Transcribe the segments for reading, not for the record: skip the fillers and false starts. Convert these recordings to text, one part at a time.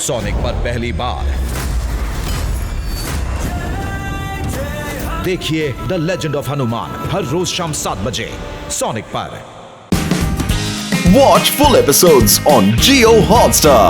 Sonic पर पहली बार देखिए द लेजेंड ऑफ हनुमान हर रोज शाम 7 बजे सोनिक पर। Watch full episodes on Jio Hotstar.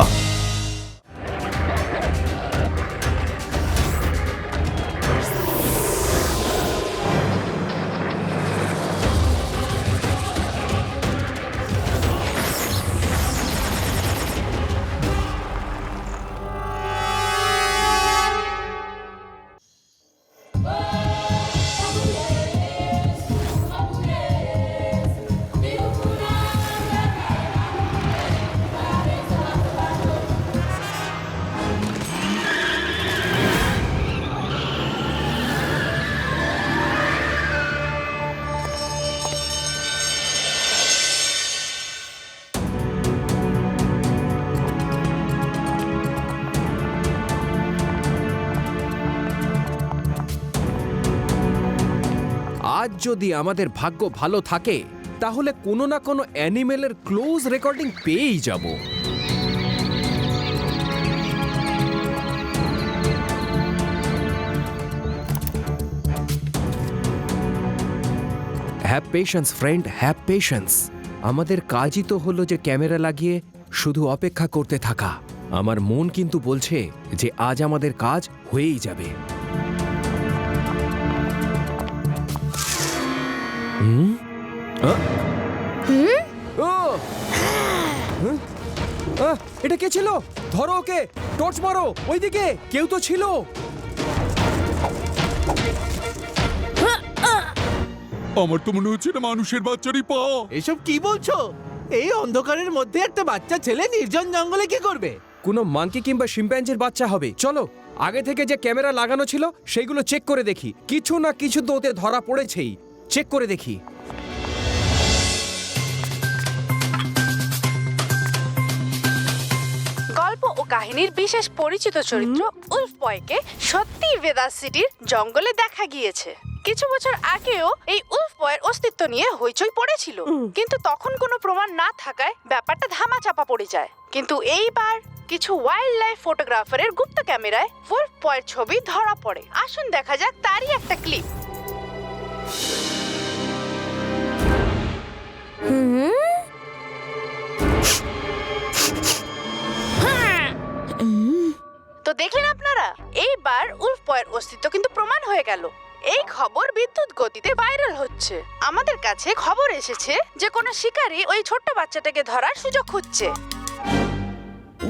আজ যদি আমাদের ভাগ্য ভালো থাকে তাহলে কোনো না কোনো অ্যানিমেলের ক্লোজ রেকর্ডিং পেয়েই যাব। Have patience friend, have patience. আমাদের কাজই তো হলো যে ক্যামেরা লাগিয়ে শুধু অপেক্ষা করতে থাকা। আমার মন কিন্তু বলছে যে আজ আমাদের কাজ হয়েই যাবে। এটা কে ছিল? ধরো ওকে, টর্চ মারো ওইদিকে, কেউ তো ছিল। আমার তো মনে হচ্ছে না মানুষের বাচ্চারই পা। এসব কি বলছো? এই অন্ধকারের মধ্যে একটা বাচ্চা ছেলে নির্জন জঙ্গলে কি করবে? কোনো মাঙ্কি কিংবা শিম্প্যাঞ্জির বাচ্চা হবে। চলো আগে থেকে যে ক্যামেরা লাগানো ছিল সেইগুলো চেক করে দেখি। কিছু না কিছু তো ওতে ধরা পড়েছেই, চেক করে দেখি। গল্প ও কাহিনীর বিশেষ পরিচিত চরিত্র উলফ বয়কে সত্যি ভেদাস সিটির জঙ্গলে দেখা গিয়েছে। কিছু বছর আগেও এই উলফ বয়ের অস্তিত্ব নিয়ে হইচই পড়েছিল, কিন্তু তখন কোনো প্রমাণ না থাকায় ব্যাপারটা ধামাচাপা পড়ে যায়। কিন্তু এইবার কিছু ওয়াইল্ড লাইফ ফটোগ্রাফারের গুপ্ত ক্যামেরায় উলফ বয়ের ছবি ধরা পড়ে। আসুন দেখা যাক তারই একটা ক্লিপ। তো দেখলেন আপনারা, এইবার উলফ বয়ের অস্তিত্ব কিন্তু প্রমাণ হয়ে গেল। এই খবর বিদ্যুৎ গতিতে ভাইরাল হচ্ছে। আমাদের কাছে খবর এসেছে যে কোনো শিকারী ওই ছোট্ট বাচ্চাটাকে ধরার সুযোগ খুঁজছে।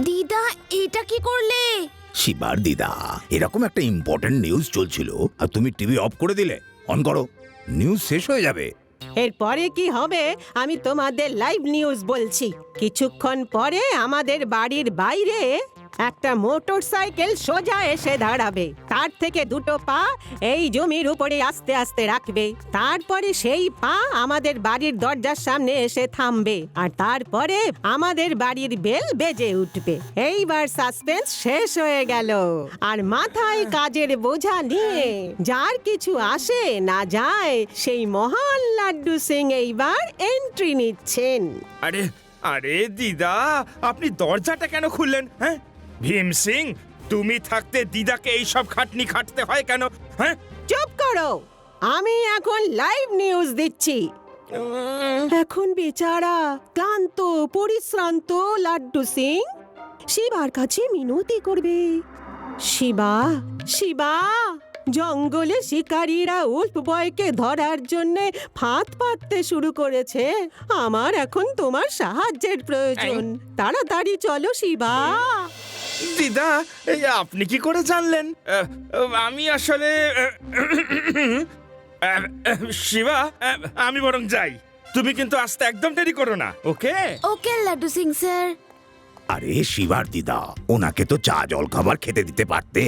দিদা, এটা কি করলে? শিবার দিদা, এরকম একটা ইম্পর্টেন্ট নিউজ চলছিল আর তুমি টিভি অফ করে দিলে। অন করো, নিউজ শেষ হয়ে যাবে। এরপরে কি হবে আমি তোমাদের লাইভ নিউজ বলছি। কিছুক্ষণ পরে আমাদের বাড়ির বাইরে একটা মোটরসাইকেল সোজা এসে দাঁড়াবে। তার থেকে দুটো পা এই জমির উপরে আস্তে আস্তে রাখবে। তারপরে সেই পা আমাদের বাড়ির দরজার সামনে এসে থামবে, আর তারপরে আমাদের বাড়ির বেল বেজে উঠবে। এইবার সাসপেন্স শেষ হয়ে গেল। আর মাথায় কাজের বোঝা নিয়ে যার কিছু আসে না যায় সেই মহান লাড্ডু সিং এইবার এন্ট্রি নিচ্ছেন। আরে আরে দিদা, আপনি দরজাটা কেন খুললেন? হ্যাঁ ভীম সিং, তুমি থাকতে দিদাকে এইসব খাটনি খাটতে হয় কেন? হ্যাঁ চুপ করো, আমি এখন লাইভ নিউজ দিচ্ছি। এখন বেচারা ক্লান্ত পরিশ্রান্ত লাড্ডু সিং শিবার কাছে মিনতি করবে। শিবা, শিবা, জঙ্গলে শিকারীরা উলফ বয়কে ধরার জন্য ফাঁদ পাততে শুরু করেছে। আমার এখন তোমার সাহায্যের প্রয়োজন। তাড়াতাড়ি চলো শিবা। দিদা, এই আপনি কি করে জানলেন? আমি আসলে শিবা, আমি বরং যাই। তুমি কিন্তু আসতে একদম দেরি করো না, ওকে? ওকে লাড্ডু সিং স্যার। আরে শিবার দিদা, ওনাকে তো চা জল খাবার খেতে দিতে পারতে।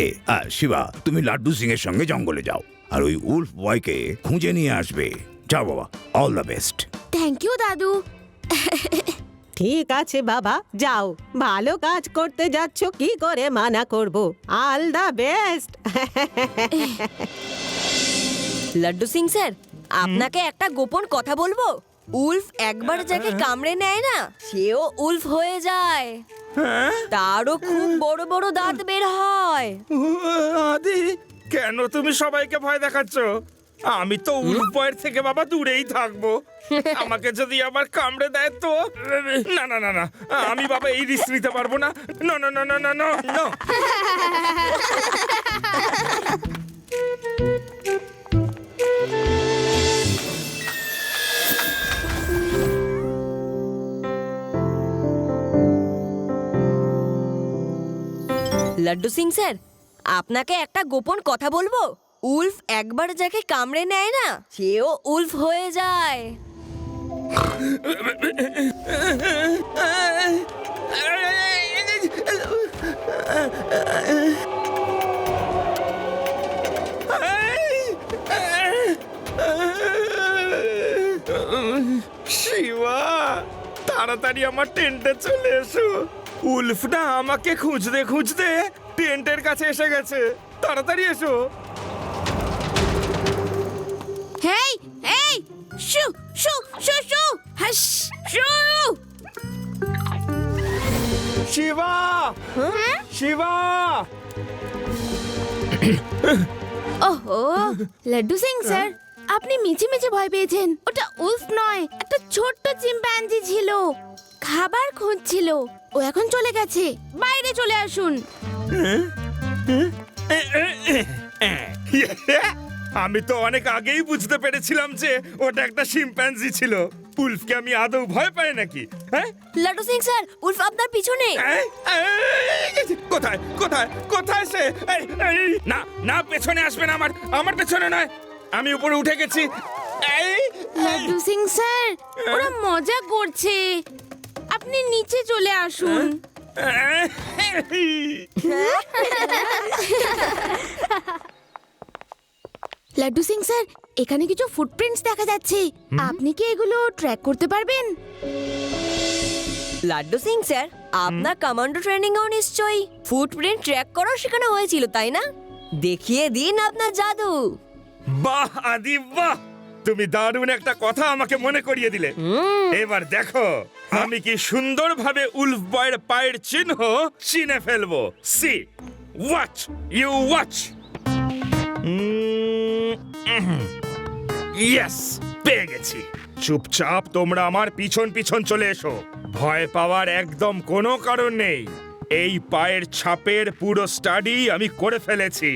শিবা, তুমি লাড্ডু সিং এর সঙ্গে জঙ্গলে যাও আর ওই উলফ বয়কে খুঁজে নিয়ে আসবে। যাও বাবা, all the best. Thank you দাদু। ঠিক আছে বাবা, যাও। ভালো কাজ করতে যাচ্ছ, কি করে মানা করব। All the best. Laddu Singh sir, আপনাকে একটা গোপন কথা বলবো। উলফ একবার যাকে কামড়ে নেয় না সেও উলফ হয়ে যায়। তারও খুব বড় বড় দাঁত বের হয়। আদি, কেন তুমি সবাইকে ভয় দেখাচ্ছ? আমি তো উলফ বয়ের থেকে বাবা দূরেই থাকবো। আমাকে যদি আবার কামড়ে দেয় তো না না না না, আমি বাবা এই রিস্ক নিতে পারবো না। না না না না না না না। লাড্ডু সিং স্যার, আপনাকে একটা গোপন কথা বলবো। উলফ একবার যাকে কামড়ে নেয় না সেও উলফ হয়ে যায়। শিবা, তাড়াতাড়ি আমার টেন্টে চলে এসো। উলফ না আমাকে খুঁজতে খুঁজতে টেন্টের কাছে এসে গেছে। তাড়াতাড়ি এসো। হেই এই শু শু শু শু হাস শু। শিবা, শিবা। ওহো লাড্ডু সিং স্যার, আপনি মিছে মিছে ভয় পেয়েছেন। ওটা উলফ নয়, একটা ছোট্ট চিম্পাঞ্জি ছিল, খাবার খুঁজছিল। ও এখন চলে গেছে, বাইরে চলে আসুন। আমি তো অনেক আগেই বুঝতে পেরেছিলাম যে ওটা একটা শিম্প্যাঞ্জি ছিল। উলফকে আমি আদৌ ভয় পাই নাকি? হ্যাঁ, লাড্ডু সিং স্যার, উলফ আপনার পিছনে। কোথায় কোথায় কোথায় সে? না না, পেছনে আসবে না। আমার পেছনে নয়, আমি উপরে উঠে গেছি। লাড্ডু সিং স্যার, ওরা মজা করছে, আপনি নিচে চলে আসুন। লাড্ডু সিং স্যার, এখানে কিছু ফুটপ্রিন্টস দেখা যাচ্ছে, আপনি কি এগুলো ট্র্যাক করতে পারবেন? লাড্ডু সিং স্যার, আপনার কমান্ডো ট্রেনিংও নিশ্চয়ই ফুটপ্রিন্ট ট্র্যাক করা শেখানো হয়েছিল, তাই না? দেখিয়ে দিন আপনার জাদু। বাহ আদি বাহ, তুমি দারুণ একটা কথা আমাকে মনে করিয়ে দিলে। এবার দেখো আমি কি সুন্দরভাবে উলফ বয়ের পায়ের চিহ্ন চিনে ফেলবো। See watch, you watch. Yes, পেয়ে গেছি। চুপচাপ তোমরা আমার পিছন পিছন চলে এসো। ভয় পাওয়ার একদম কোনো কারণ নেই। এই পায়ের ছাপের পুরো স্টাডি আমি করে ফেলেছি।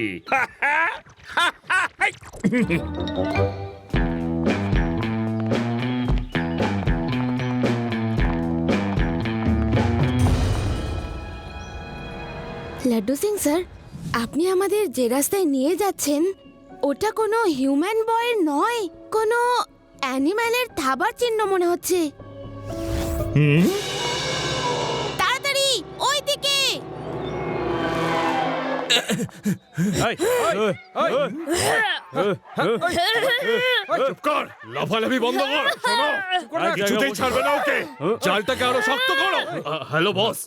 লাড্ডু সিং স্যার, আপনি আমাদের যে রাস্তায় নিয়ে যাচ্ছেন ওটা কোনো হিউম্যান বয়ের নয়, কোনো অ্যানিম্যালের থাবার চিহ্ন মনে হচ্ছে। তাড়াতাড়ি ওই দিকে। চুপ কর, লাফালাফি বন্ধ কর। শোনো, কিছুতেই ছাড়বে না ওকে। চালটাকে আরো শক্ত করো। হ্যালো বস,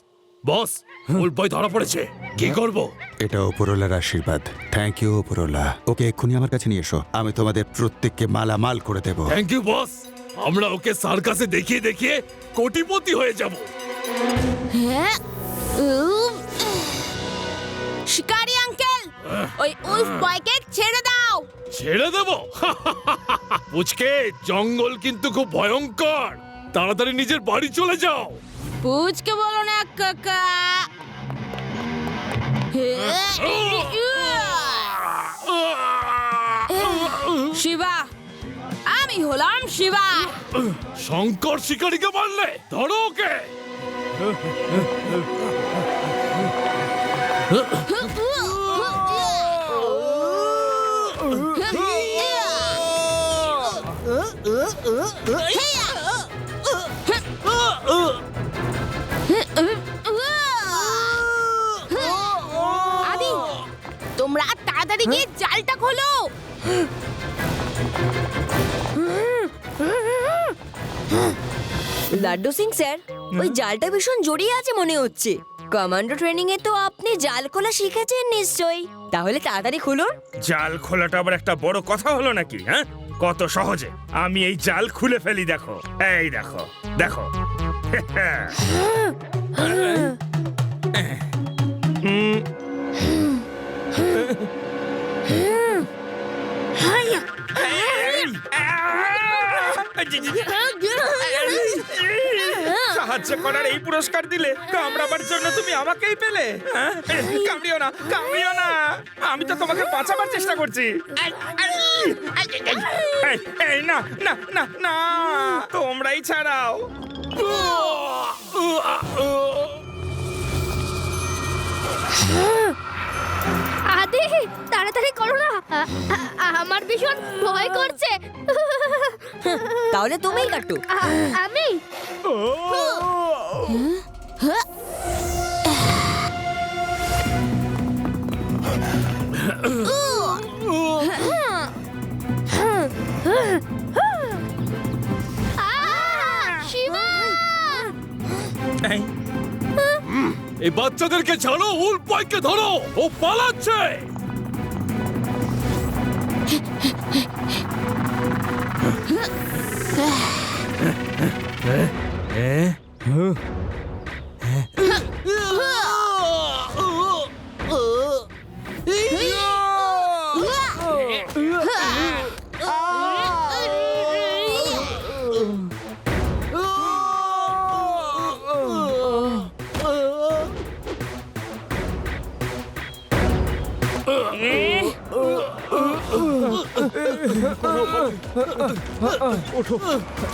বস, উলফ বয় ধরা পড়েছে, কি করব? এটা উপরওয়ালার আশীর্বাদ। থ্যাংক ইউ উপরওয়ালা। ওকে এক্ষুনি আমার কাছে নিয়ে এসো, আমি তোমাদের প্রত্যেককে মালামাল করে দেব। থ্যাংক ইউ বস, আমরা ওকে সার্কাসে দেখিয়ে দেখিয়ে কোটিপতি হয়ে যাব। হ্যাঁ, শিকারি আঙ্কেল, ওই উলফ বয়কে ছেড়ে দাও। ছেড়ে দেব? পুচকে, জঙ্গল কিন্তু খুব ভয়ঙ্কর। তাড়াতাড়ি নিজের বাড়ি চলে যাও। পুচকে বলো না কাকা। শিবা, আমি হলাম শিবা। শঙ্কর শিকারীকে মারলে, ধরো ওকে। আদি, তোমরা তাড়াতাড়ি গিয়ে জালটা খোলো। লাড্ডু সিং স্যার, ওই জালটা ভীষণ জড়িয়ে আছে মনে হচ্ছে। কমান্ডো ট্রেনিং এ তো আপনি জাল খোলা শিখেছেন নিশ্চয়ই, তাহলে তাড়াতাড়ি খুলুন। জাল খোলাটা আবার একটা বড় কথা হলো নাকি? হ্যাঁ, কত সহজে আমি এই জাল খুলে ফেলি, দেখো, এই দেখো, দেখো। সাহায্য করার এই পুরস্কার দিলে, কামড়াবার জন্য তুমি আমাকেই পেলে? হ্যাঁ? কামড়িও না, কামড়িও না, আমি তো তোমাকে বাঁচাবার চেষ্টা করছি। এই না না না না, তোমরাই ছাড়াও। আদি, তাড়াতাড়ি করো না, আমার ভীষণ ভয় করছে। তাহলে তুমিই কাটো। আমি শিবা, এই বাচ্চাদেরকে ছাড়ো, উল্ফ বয়কে ধরো, ও পালাচ্ছে।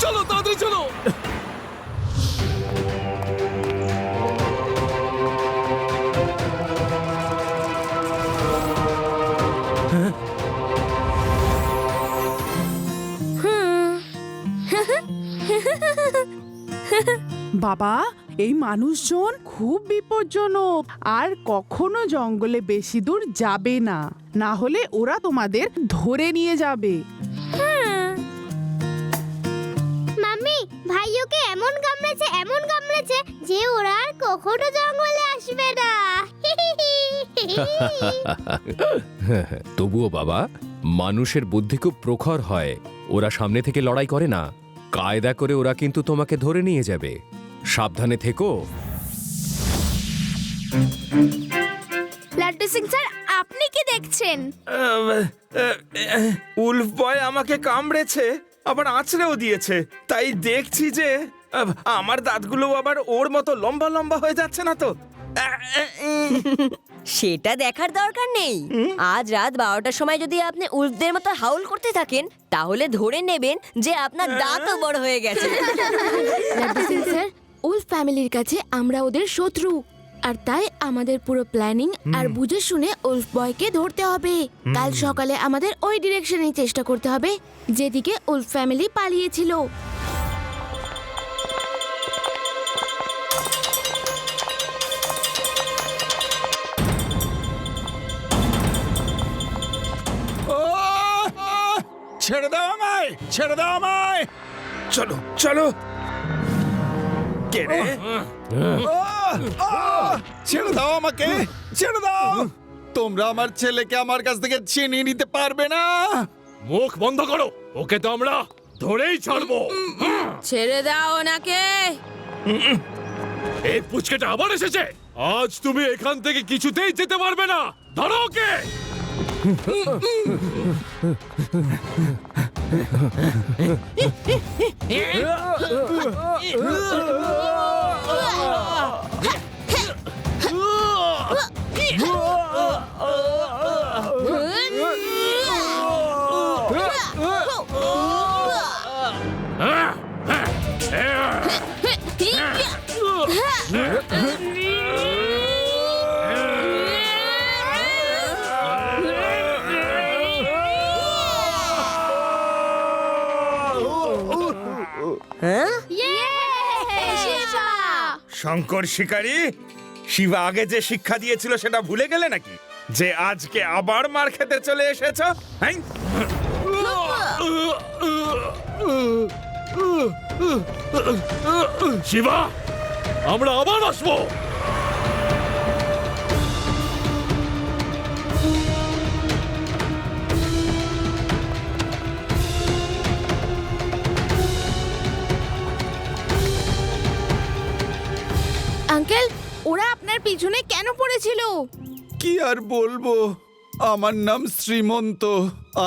চলো তাড়াতাড়ি চলো। বাবা, এই মানুষজন খুব বিপজ্জনক, আর কখনো জঙ্গলে বেশি দূর যাবে না, না হলে ওরা তোমাদের ধরে নিয়ে যাবে। মাম্মি, ভাইওকে এমন কামড়েছে যে ওরা আর কখনো জঙ্গলে আসবে না। তবুও বাবা, মানুষের বুদ্ধি খুব প্রখর হয়। ওরা সামনে থেকে লড়াই করে না, কায়দা করে ওরা কিন্তু তোমাকে ধরে নিয়ে যাবে। সাবধানে থেকো। লাড্ডু সিং স্যার, আপনি কি দেখছেন? উলফ বয় আমাকে কামড়েছে, আবার আঁচড়েও দিয়েছে। তাই দেখছি যে আমার দাঁতগুলো আবার ওর মতো লম্বা লম্বা হয়ে যাচ্ছে না তো। সেটা দেখার দরকার নেই। আজ রাত 12টার সময় যদি আপনি উল্ফদের মতো হাউল করতে থাকেন, তাহলে ধরে নেবেন যে আপনার দাঁতও বড় হয়ে গেছে। লাড্ডু সিং স্যার, উলফ ফ্যামিলির কাছে আমরা ওদের শত্রু, আর তাই আমাদের পুরো প্ল্যানিং আর বুঝে শুনে উলফ বয়কে ধরতে হবে। কাল সকালে আমাদের ওই ডিরেকশনে চেষ্টা করতে হবে যেদিকে উলফ ফ্যামিলি পালিয়েছিল। ছেড়ে দাও আমায়, ছেড়ে দাও আমায়। চলো চলো। কে রে? ছেড়ে দাও আমাকে, ছেড়ে দাও। তোমরা আমার ছেলেকে আমার কাছ থেকে ছিনিয়ে নিতে পারবে না। মুখ বন্ধ করো, ওকে তো আমরা ধরেই ছাড়বো। ছেড়ে দাও ওনাকে। এই পুচকেটা আবার এসেছে। আজ তুমি এখান থেকে কিছুতেই যেতে পারবে না। ধরো ওকে। শঙ্কর শিকারী, শিবা আগে যে শিক্ষা দিয়েছিল সেটা ভুলে গেলে নাকি? যে আজকে আবার মার খেতে চলে এসেছ? হ্যাঁ, শিবা, আমরা আবার আসবো। করেছিল? কি আর বলবো, আমার নাম শ্রীমন্ত।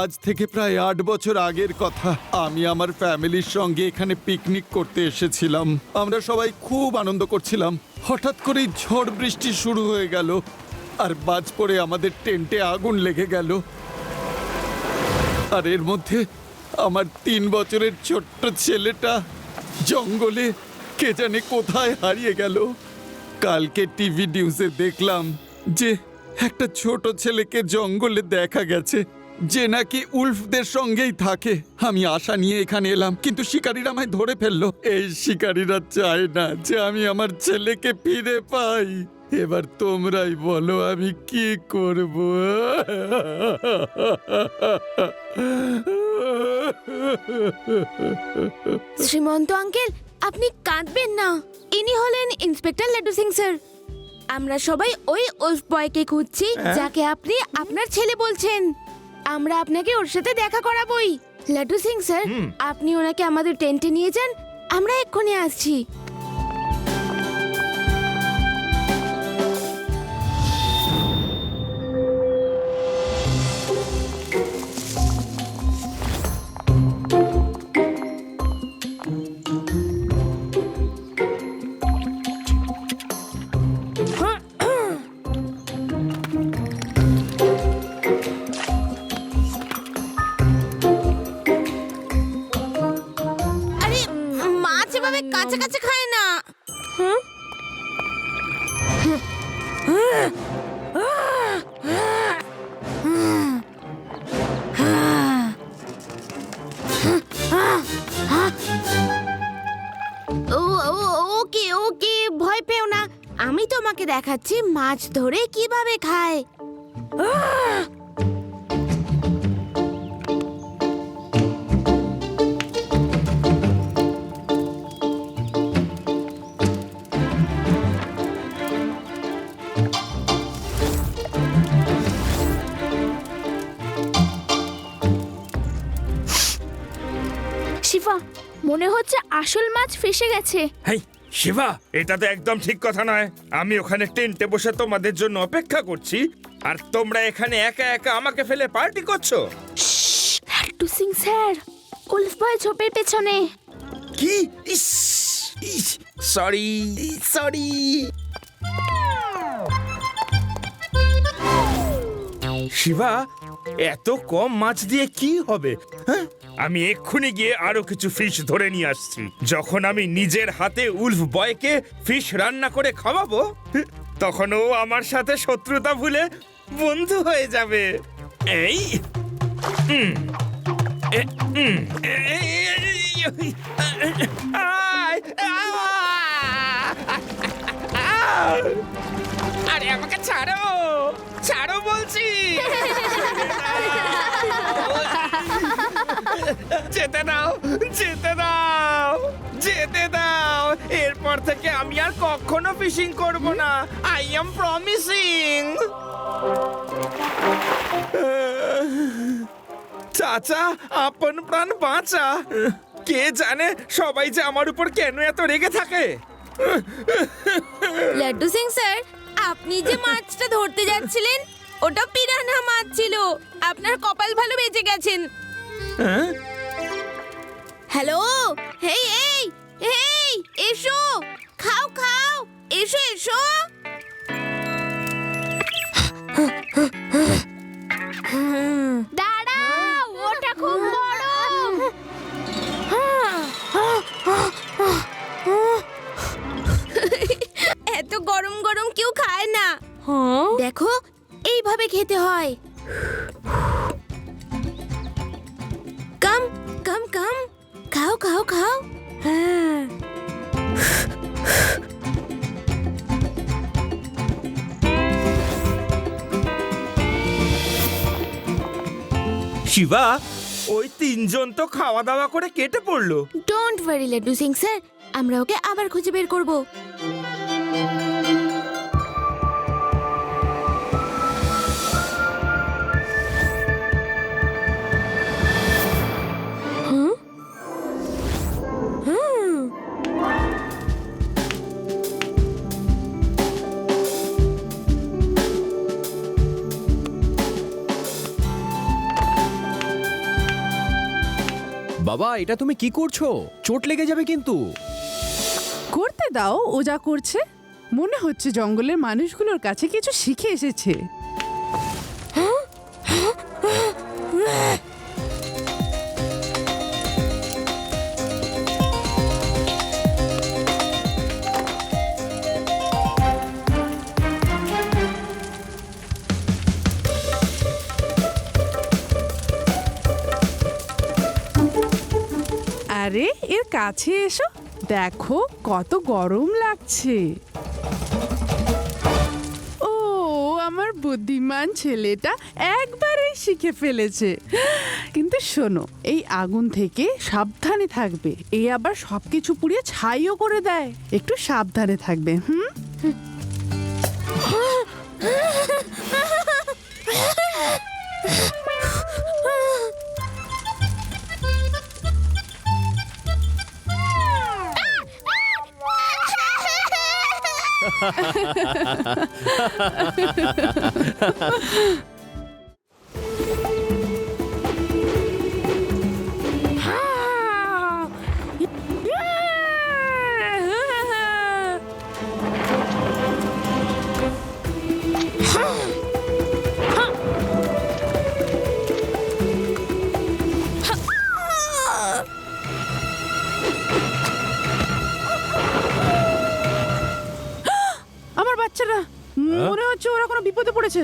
আজ থেকে প্রায় 8 বছর আগের কথা। আমি আমার ফ্যামিলির সঙ্গে এখানে পিকনিক করতে এসেছিলাম। আমরা সবাই খুব আনন্দ করছিলাম। হঠাৎ করেই ঝড় বৃষ্টি শুরু হয়ে গেল, আর বাজ পড়ে আমাদের টেন্টে আগুন লেগে গেল। আর এর মধ্যে আমার 3 বছরের ছোট্ট ছেলেটা জঙ্গলে কে জানে কোথায় হারিয়ে গেল। কালকে টিভি নিউজে দেখলাম যে একটা ছোট ছেলেকে জঙ্গলে দেখা গেছে, যে নাকি উল্ফদের সঙ্গেই থাকে। আমি আশা নিয়ে এখানে এলাম, কিন্তু শিকারীরা আমায় ধরে ফেললো। এই শিকারীরা চায় না যে আমি আমার ছেলেকে ফিরে পাই। এবার তোমরাই বলো আমি কি করব। শ্রীমন্ত আঙ্কেল, আপনি কাঁদবেন না। ইনি হলেন ইন্সপেক্টর লাড্ডু সিং স্যার। আমরা সবাই ওই উলফ বয়কে খুঁজছি যাকে আপনি আপনার ছেলে বলছেন। আমরা আপনাকে ওর সাথে দেখা করাবোই। লাড্ডু সিং স্যার, আপনি ওনাকে আমাদের টেন্টে নিয়ে যান, আমরা এক্ষুনি আসছি। আরে মাছ এভাবে কাছে কাছে খায় না। ওকে ওকে, ভয় পেও না। আমি তোমাকে দেখাচ্ছি মাছ ধরে কিভাবে খায়। শিফা, মনে হচ্ছে আসল মাছ ফেসে গেছে। হেই শিবা, এটা তো একদম ঠিক কথা নয়। আমি ওখানে টেন্টে বসে তোমাদের জন্য অপেক্ষা করছি, আর তোমরা এখানে একা একা আমাকে ফেলে পার্টি করছো। লাড্ডু সিং স্যার, উলফ বয় ঝোপের পেছনে। কি? Sorry sorry. শিবা, এত কম মাছ দিয়ে কি হবে? হ্যাঁ, আমি এক্ষুনি গিয়ে আরো কিছু ফিশ ধরে নিয়ে আসছি। যখন আমি নিজের হাতে উলফ বয়কে ফিশ রান্না করে খাওয়াবো, তখন ও আমার সাথে শত্রুতা ভুলে বন্ধু হয়ে যাবে। এই আরে আমাকে ছাড়ো, ছাড়ো বলছি। যেতে দাও, যেতে দাও, যেতে দাও। এরপর থেকে আমি আর কখনো ফিশিং করব না। I am promising. চাচা, আপন প্রাণ বাঁচা। কে জানে সবাই যে আমার উপর কেন এত রেগে থাকে। লাড্ডু সিং স্যার, আপনি যে মাছটা ধরতে যাচ্ছিলেন ওটা পিরানহা মাছ ছিল। আপনার কপাল ভালো বেঁচে গেছেন। হ্যালো, হেই এই এই, এসো, খাও খাও, এসো এসো। দাঁড়াও, ওটা খুব বড়। এত গরম গরম কেউ খায় না। দেখো, এইভাবে খেতে হয়। কাম কাম কাম, খাও খাও খাও। হ্যাঁ, শিবা, ওই তিনজন তো খাওয়া দাওয়া করে কেটে পড়লো। Don't worry Laddu Singh sir, আমরা ওকে আবার খুঁজে বের করব। বাবা, এটা তুমি কি করছো? চোট লেগে যাবে কিন্তু। করতে দাও, ও যা করছে। মনে হচ্ছে জঙ্গলের মানুষগুলোর কাছে কিছু শিখে এসেছে। আরে এর কাছে এসো, দেখো কত গরম লাগছে। ও আমার বুদ্ধিমান ছেলেটা একবারেই শিখে ফেলেছে। কিন্তু শোনো, এই আগুন থেকে সাবধানে থাকবে। এ আবার সবকিছু পুড়িয়ে ছাইও করে দেয়। একটু সাবধানে থাকবে। আমার বাচ্চারা, মনে হচ্ছে ওরা কোনো বিপদে পড়েছে।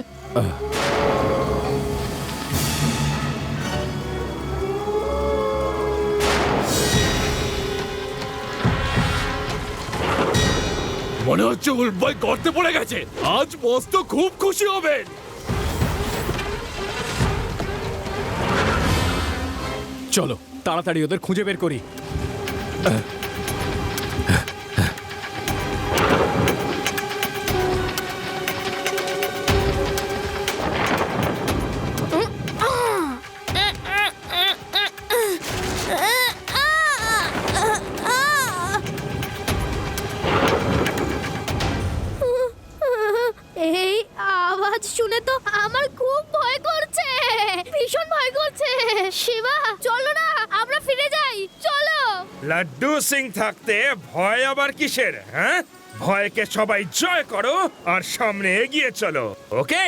মনে হচ্ছে উল্ফ বয় গর্তে পড়ে গেছে। আজ বস তো খুব খুশি হবেন। চলো তাড়াতাড়ি ওদের খুঁজে বের করি। এই আওয়াজ শুনে তো আমার খুব ভয় করছে, ভীষণ ভয় করছে। শিবা, চলো না, আমরা ফিরে যাই, চলো। লাড্ডু সিং থাকতে ভয় আবার কিসের? হ্যাঁ, ভয়কে সবাই জয় করো আর সামনে এগিয়ে চলো। ওকে,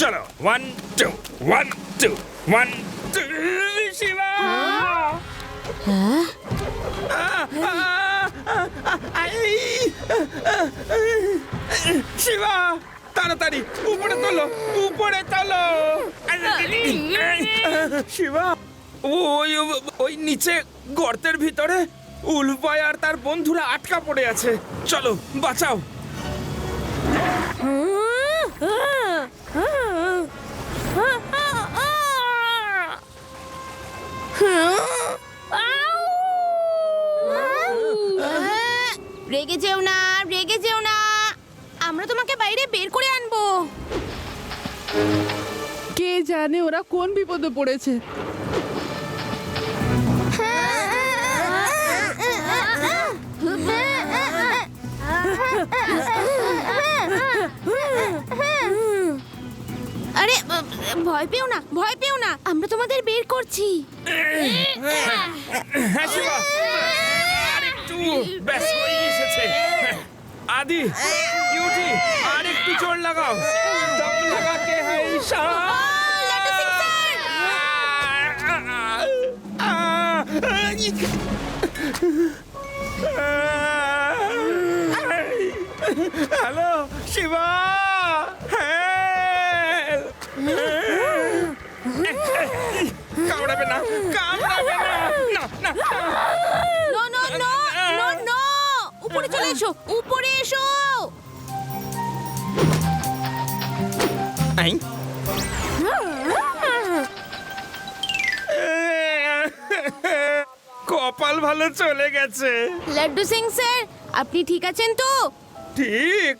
চলো। 1 2 1 2 1 2। শিবা, শিবা, তাড়াতাড়ি উপরে তোলো, উপরে তোলো। শিবা, ওই ওই নিচে গর্তের ভিতরে উল্ফ বয় আর তার বন্ধুরা আটকা পড়ে আছে। চলো বাঁচাও। রেগে যেও না, রেগে যেও না, আমরা তোমাকে বাইরে বের করে আনবো। কে জানে ওরা কোন বিপদে পড়েছে। আরে ভয় পেও না, ভয় পেও না, আমরা তোমাদের বের করছি। হ্যাঁ শিবা, আরেকটু, ব্যাস হয়ে এসেছে। আদি, কিউটি, আরেকটু জোর লাগাও। দম লাগাতে হ্যাঁ ঈশা। হ্যালো শিবা, কামড়াবে না, কামড়াবে না। না না no no no no no, উপরে চলে এসো, উপরে এসো। আই, কপাল ভালো চলে গেছে। লাড্ডু সিং স্যার, আপনি ঠিক আছেন তো? ঠিক।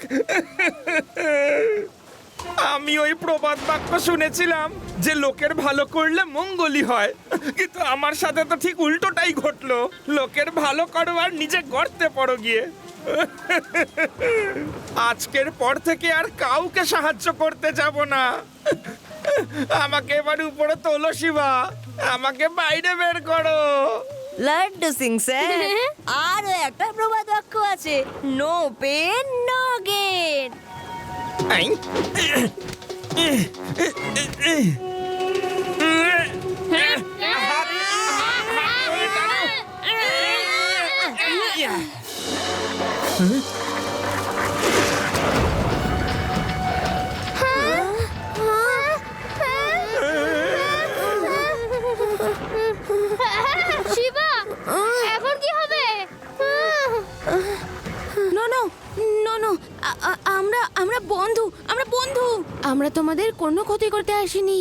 আমি ওই প্রবাদ বাক্য শুনেছিলাম যে লোকের ভালো করলে মঙ্গলই হয়, কিন্তু আমার সাথে তো ঠিক উল্টোটাই ঘটলো। লোকের ভালো করো আর নিজে গর্তে পড়ো গিয়ে। আজকের পর থেকে আর কাউকে সাহায্য করতে যাব না। আমাকে এবার উপরে তোলো শিবা, আমাকে বাইরে বের করো। লাড্ডু সিং স্যার, আরো একটা প্রবাদ বাক্য আছে, no pain no gain. Shiva, এখন কি হবে? নো নো নো নো, আমরা বন্ধু, আমরা বন্ধু। আমরা তোমাদের কোনো ক্ষতি করতে আসিনি।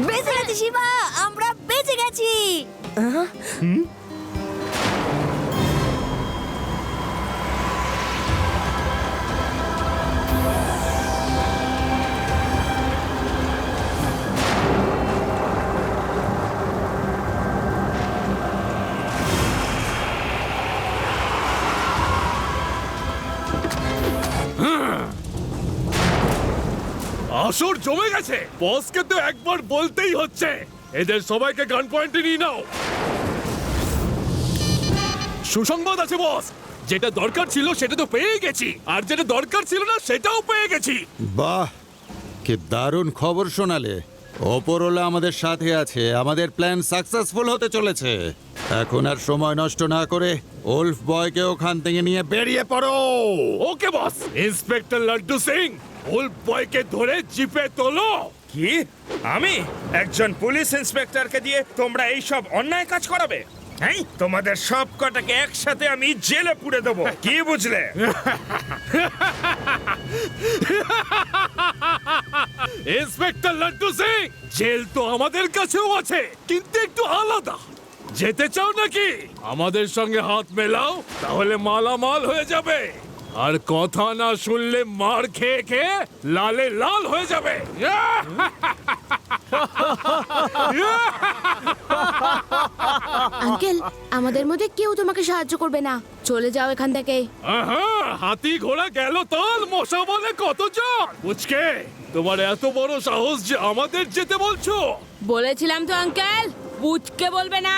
বেঁচে গেছি শিবা, আমরা বেঁচে গেছি। আসর জমে গেছে। বসকে তো একবার বলতেই হচ্ছে, এদের সবাইকে গান পয়েন্টে নিয়ে নাও। সুসংবাদ আছে বস, যেটা দরকার ছিল সেটা তো পেয়ে গেছি, আর যেটা দরকার ছিল না সেটাও পেয়ে গেছি। বাহ, কি দারুণ খবর শোনালে। ওপরওয়ালা আমাদের সাথে আছে, আমাদের প্ল্যান সাকসেসফুল হতে চলেছে। এখন আর সময় নষ্ট না করে উলফ বয়কে ওখান থেকে নিয়ে বেরিয়ে পড়ো। ওকে বস। ইন্সপেক্টর লাড্ডু সিং, উলফ বয়কে ধরে জিপে তোলো। কি? আমি একজন পুলিশ ইন্সপেক্টরকে দিয়ে তোমরা এই সব অন্যায় কাজ করাবে? হ্যাঁ, তোমাদের সব কটাকে একসাথে আমি জেলে পুরে দেবো, কি বুঝলে? ইন্সপেক্টর লাড্ডু সিং, জেল তো আমাদের কাছেও আছে, কিন্তু একটু আলাদা। যেতে চাও নাকি? আমাদের সঙ্গে হাত মেলাও, তাহলে মালামাল হয়ে যাবে। আর কথা না শুনলে মার খেয়ে খেয়ে লালে লাল হয়ে যাবে। আঙ্কেল, আমাদের মধ্যে কেউ তোমাকে সাহায্য করবে না। চলে যাও এখান থেকে। আহা, হাতি ঘোড়া গেল তাল, মশা বলে কত জন। বুঝকে, তোমার এত বড় সাহস যে আমাদের যেতে বলছো? বলেছিলাম তো আঙ্কেল, বুঝকে বলবে না।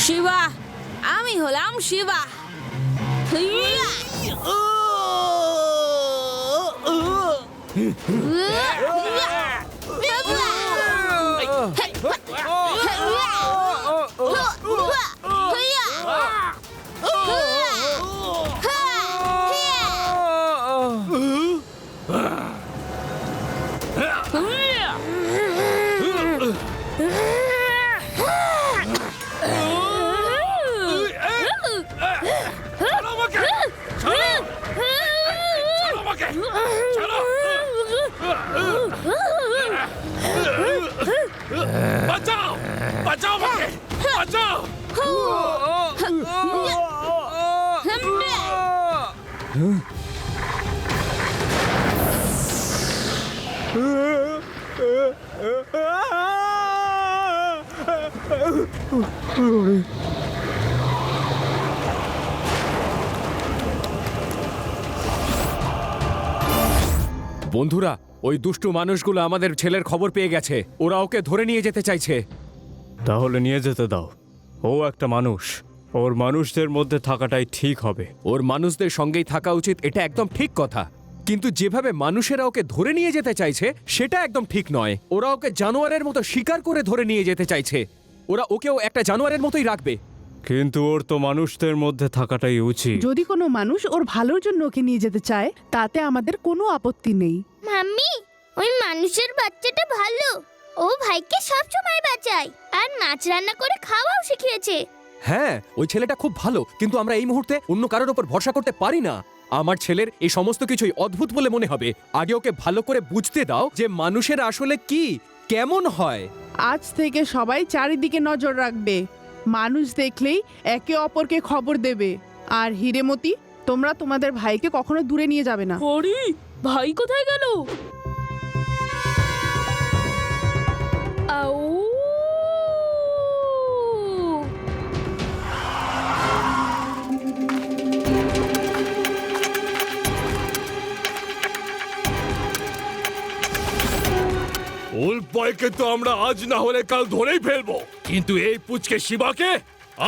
শিবা, আমি হলাম শিবা। বাঁচাও, বাঁচাও আমাকে, বাঁচাও। বন্ধুরা, ওই দুষ্টু মানুষগুলো আমাদের ছেলের খবর পেয়ে গেছে। ওরা ওকে ধরে নিয়ে যেতে চাইছে। তাহলে নিয়ে যেতে দাও। ও একটা মানুষ, ওর মানুষদের মধ্যে থাকাটাই ঠিক হবে। ওর মানুষদের সঙ্গেই থাকা উচিত, এটা একদম ঠিক কথা। কিন্তু যেভাবে মানুষেরা ওকে ধরে নিয়ে যেতে চাইছে সেটা একদম ঠিক নয়। ওরা ওকে জানোয়ারের মতো শিকার করে ধরে নিয়ে যেতে চাইছে। ওরা ওকেও একটা জানোয়ারের মতোই রাখবে। কিন্তু ওর তো মানুষদের মধ্যে থাকাটাই উচিত। যদি কোনো মানুষ ওর ভালোর জন্য ওকে নিয়ে যেতে চায়, তাতে আমাদের কোনো আপত্তি নেই। মাম্মি, ওই মানুষের বাচ্চাটা ভালো। ও ভাইকে সব সময় বাঁচায় আর নাচ রান্না করে খাওয়াও শিখিয়েছে। হ্যাঁ, ওই ছেলেটা খুব ভালো, কিন্তু আমরা এই মুহূর্তে অন্য কারোর উপর ভরসা করতে পারি না। আমার ছেলের এই সমস্ত কিছুই অদ্ভুত বলে মনে হবে। আগে ওকে ভালো করে বুঝতে দাও যে মানুষের আসলে কি কেমন হয়। আজ থেকে সবাই চারিদিকে নজর রাখবে। মানুষ দেখলেই একে অপরকে খবর দেবে। আর হিরেমতি, তোমরা তোমাদের ভাইকে কখনো দূরে নিয়ে যাবে না। হরি, ভাই কোথায় গেল? আউ! উল্ফ বয়কে তো আমরা আজ না হলে কাল ধরেই ফেলবো, কিন্তু এই পুচকে শিবাকে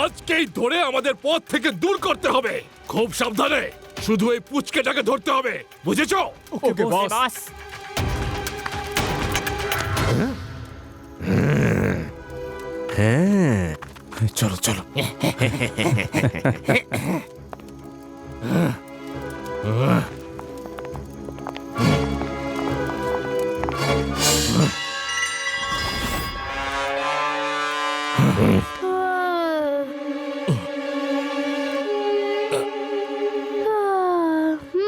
আজকেই ধরে আমাদের পথ থেকে দূর করতে হবে। খুব সাবধানে, শুধু এই পুচকেটাকে ধরতে হবে, বুঝেছো? ওকে বস। হ্যাঁ, চলো চলো।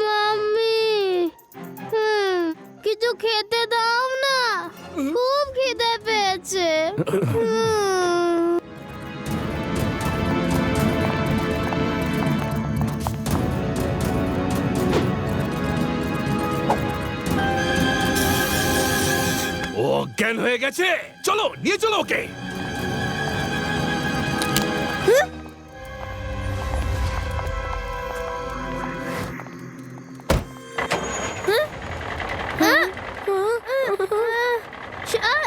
মাম্মি, কিছু খেতে দাও না, খুব খিদে পেয়েছে। ও অজ্ঞান হয়ে গেছে, চলো নিয়ে চলো ওকে।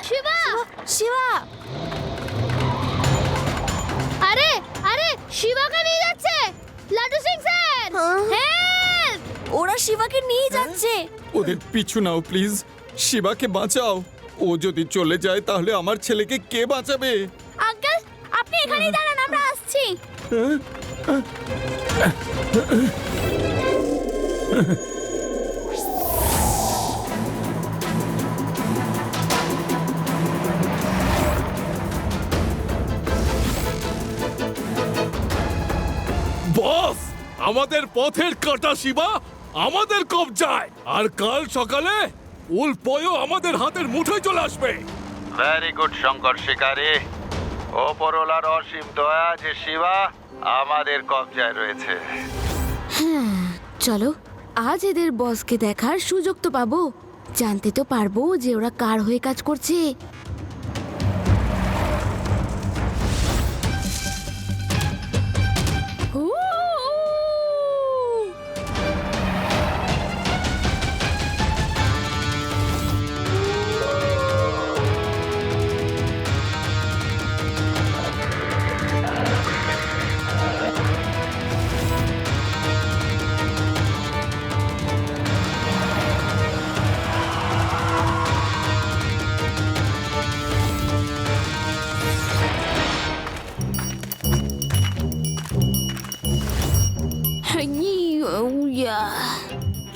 শিবা, শিবা, আরে আরে, শিবাকে নিয়ে যাচ্ছে লাড্ডু সিং স্যার। হেল্প! ওরা শিবাকে নিয়ে যাচ্ছে। ওদের পিছু নাও প্লিজ, শিবাকে বাঁচাও। ও যদি চলে যায় তাহলে আমার ছেলেকে কে বাঁচাবে? আঙ্কেল, আপনি এখানেই দাঁড়ান, আমরা আসছি। বস, আমাদের পথের কাঁটা শিবা আমাদের কবজায়, আর কাল সকালে উল্ফ বয়ও আমাদের হাতের মুঠোয় চলে আসবে। ভেরি গুড শঙ্কর শিকারী। ওপরওয়ালার অসীম দয়া যে শিবা আমাদের কবজায় রয়েছে। হ্যাঁ, চলো আজ এদের বসকে দেখার সুযোগ তো পাবো, জানতে তো পারবো যে ওরা কার হয়ে কাজ করছে।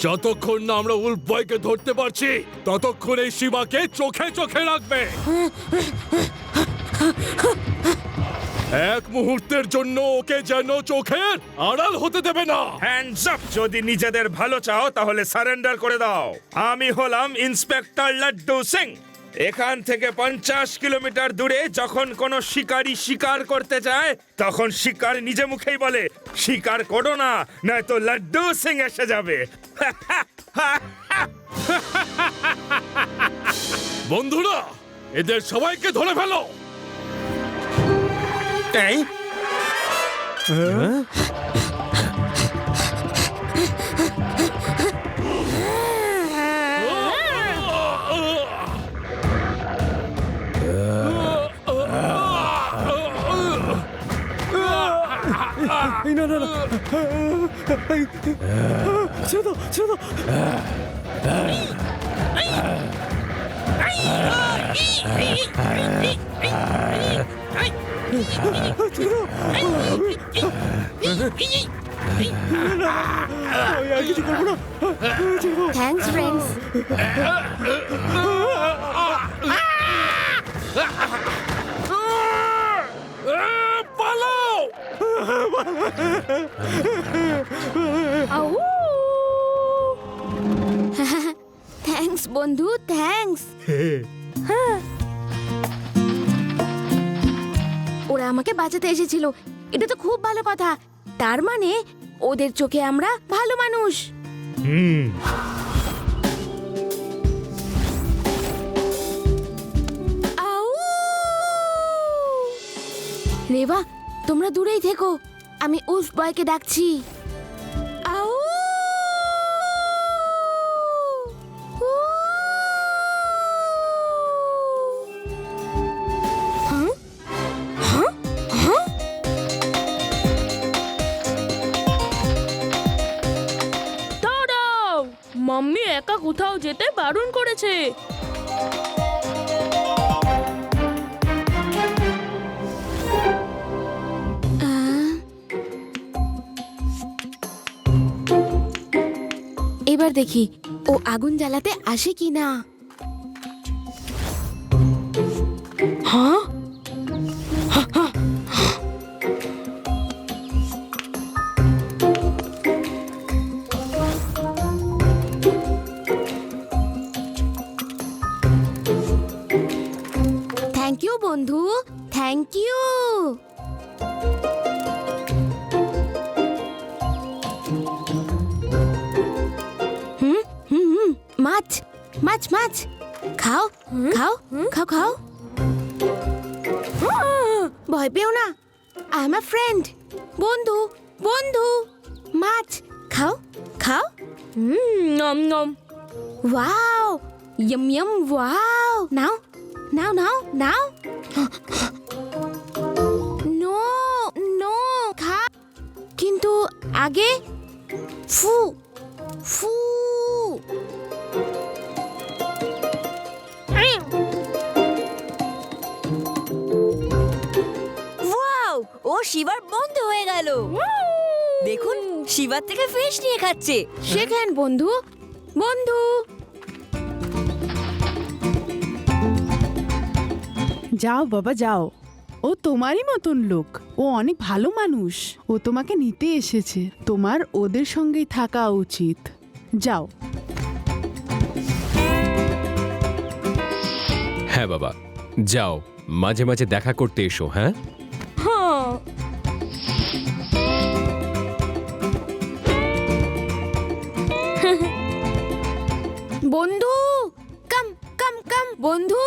যতক্ষণ না আমরা উল্ফ বয়কে ধরতে পারছি ততক্ষণ এই শিবাকে চোখে চোখে রাখবে। এক মুহূর্তের জন্য ওকে যেন চোখের আড়াল হতে দেবে না। Hands up! যদি নিজেদের ভালো চাও তাহলে সারেন্ডার করে দাও। আমি হলাম ইন্সপেক্টর লাড্ডু সিং। এখান থেকে 50 কিলোমিটার দূরে যখন কোনো শিকারী শিকার করতে যায় তখন শিকার নিজে মুখেই বলে শিকার করো না, নয়তো লাড্ডু সিং এসে যাবে। বন্ধুরা, এদের সবাইকে ধরে ফেলো। এই না না না, ছেড়ে দাও, ছেড়ে দাও। Thanks friends. পালাও! থ্যাঙ্কস বন্ধু, থ্যাঙ্কস। ওরা আমাকে বাঁচাতে এসেছিল। এটা তো খুব ভালো কথা। তার মানে ওদের চোখে আমরা ভালো মানুষ। আউ! রেবা, তোমরা দূরেই থেকো, আমি উলফ বয়কে ডাকছি। আউ! উ! হ্যাঁ? হ্যাঁ? হ্যাঁ? দাঁড়াও, মাম্মি একা কোথাও যেতে বারণ করেছে। এবার দেখি ও আগুন জ্বালাতে আসে কিনা। হ্যাঁ? থ্যাংক ইউ বন্ধু, থ্যাংক ইউ। মাছ মাছ মাছ, খাও খাও খাও খাও। ভয় পেও না, আই এম আ ফ্রেন্ড, বন্ধু বন্ধু। মাছ খাও খাও। Nom nom. Wow, yum yum, wow. নাও নাও নাও নাও। নো নো, খা, কিন্তু আগে ফু ফু। ওয়াও, ও শিবার বন্ধু হয়ে গেল। দেখুন, শিবার থেকে ফিশ নিয়ে খাচ্ছে। শেখেন বন্ধু বন্ধু। যাও বাবা যাও, ও তোমারই মতন লোক, ও অনেক ভালো মানুষ, ও তোমাকে নিতে এসেছে, তোমার ওদের সঙ্গেই থাকা উচিত। যাও। হ্যাঁ বাবা, যাও, মাঝে মাঝে দেখা করতে এসো। হ্যাঁ, হ্যাঁ। বন্ধু, কাম কাম কাম বন্ধু,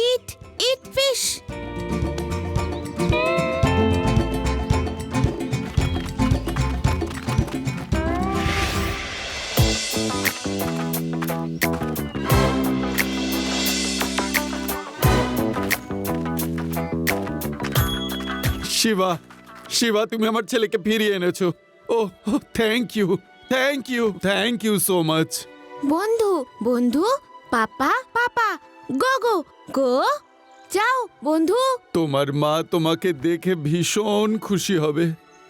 eat eat fish. Shiva, Shiva, তুমি আমার ছেলেকে ফিরিয়ে এনেছো। ও thank you, thank you, thank you so much. বন্ধু বন্ধু, পাপা পাপা, গো গো গো। যাও বন্ধু। তোমার মা তোমাকে দেখে ভীষণ খুশি হবে।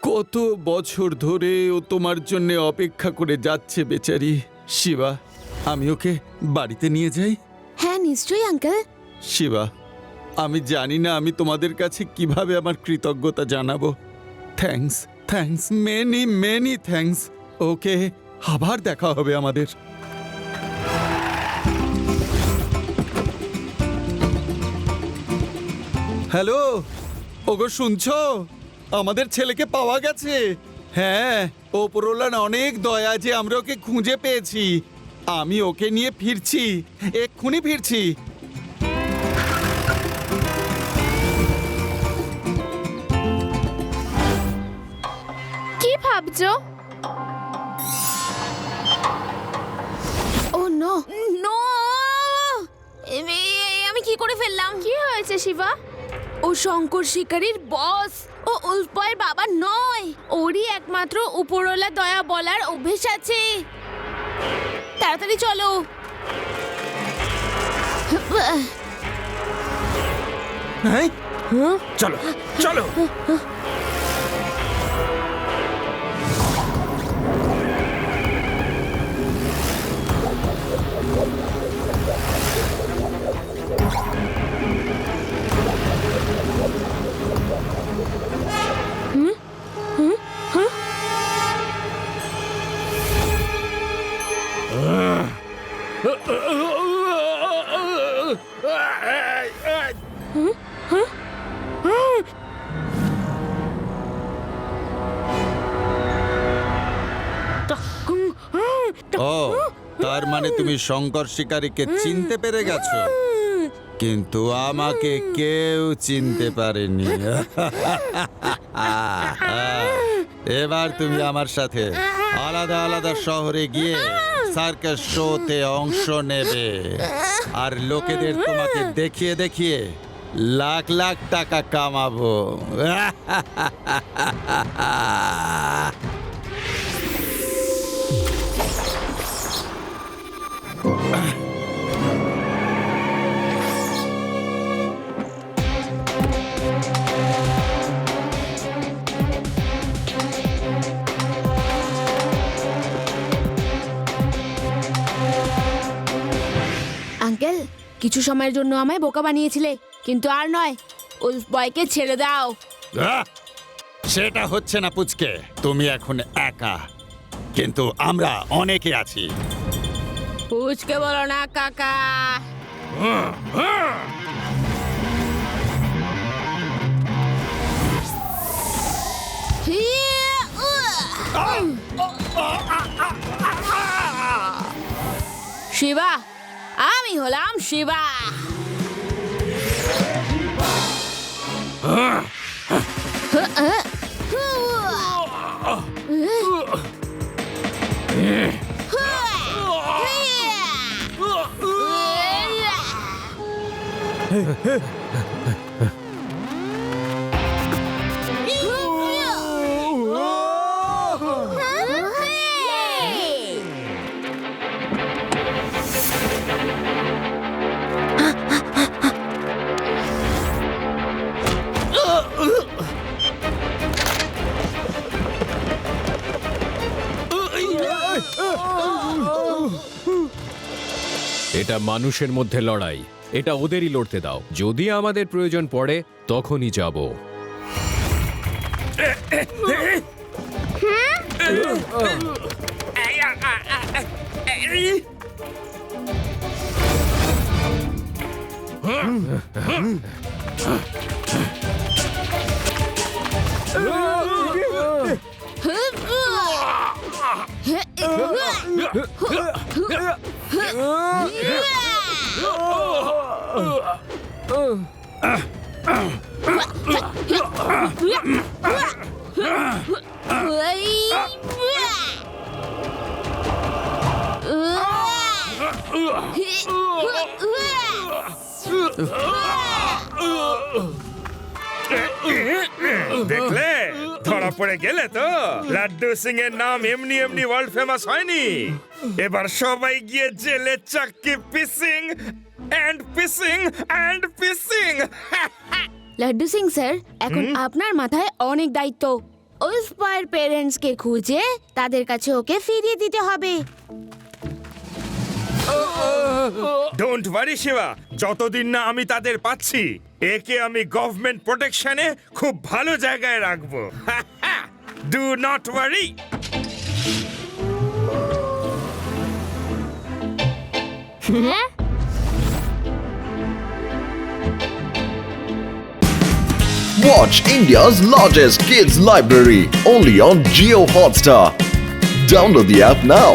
কত বছর ধরে ও তোমার জন্য অপেক্ষা করে যাচ্ছে বেচারি। শিবা, আমি ওকে বাড়িতে নিয়ে যাই? হ্যাঁ নিশ্চয়ই আঙ্কেল। শিবা, আমি জানি না আমি তোমাদের কাছে কিভাবে আমার কৃতজ্ঞতা জানাবো। Thanks, thanks, many many thanks. Okay, আবার দেখা হবে আমাদের। হ্যালো, ওগো শুনছো? আমাদের ছেলেকে পাওয়া গেছে। হ্যাঁ, ওপরওয়ালার অনেক দয়া যে আমরা ওকে খুঁজে পেয়েছি। আমি ওকে নিয়ে ফিরছি, এক্ষুনি ফিরছি। কি ভাবছো? ও নো নো, আমি কি করে ফেললাম? কি হয়েছে শিবা? ও শঙ্কর শিকারীর বস, ও উলফ বয়ের বাবা নয়। ওরই একমাত্র উপরওয়ালা দয়া বলার অভ্যেস আছে। তাড়াতাড়ি চলো। হ্যাঁ, চলো চলো। মানে তুমি শঙ্কর শিকারীকে চিনতে পেরে গেছো, কিন্তু আমাকে কেউ চিনতে পারেনি। এবার তুমি আমার সাথে আলাদা আলাদা শহরে গিয়ে সার্কাস শোতে অংশ নেবে, আর লোকেদের তোমাকে দেখিয়ে দেখিয়ে লাখ লাখ টাকা কামাবো। আঙ্কেল, কিছু সময়ের জন্য আমায় বোকা বানিয়েছিলে, কিন্তু আর নয়, উলফ বয়কে ছেড়ে দাও। সেটা হচ্ছে না পুচকে, তুমি এখন একা, কিন্তু আমরা অনেকে আছি। পুচকে বলো না কাকা। শিবা, আমি হলাম শিবা। এটা মানুষের মধ্যে লড়াই, এটা ওদেরই লড়তে দাও। যদি আমাদের প্রয়োজন পড়ে তখনই যাব। দেখলে, ধরা পড়ে গেলে তো। লাড্ডু সিং এর নাম এমনি এমনি ওয়ার্ল্ড ফেমাস হয়নি। এবার সবাই গিয়ে জেলে চাক্কি পিসিং এন্ড পিসিং এন্ড পিসিং। লাড্ডু সিং স্যার, এখন আপনার মাথায় অনেক দায়িত্ব। উলফ বয়ের পেরেন্টসকে খুঁজে তাদের কাছে ওকে ফিরিয়ে দিতে হবে। ডোন্ট ওয়ারি শিবা, যতদিন না আমি তাদের পাচ্ছি, একে আমি গভর্নমেন্ট প্রোটেকশনে খুব ভালো জায়গায় রাখবো। Do not worry. Watch India's largest kids library only on Jio Hotstar. Download the app now.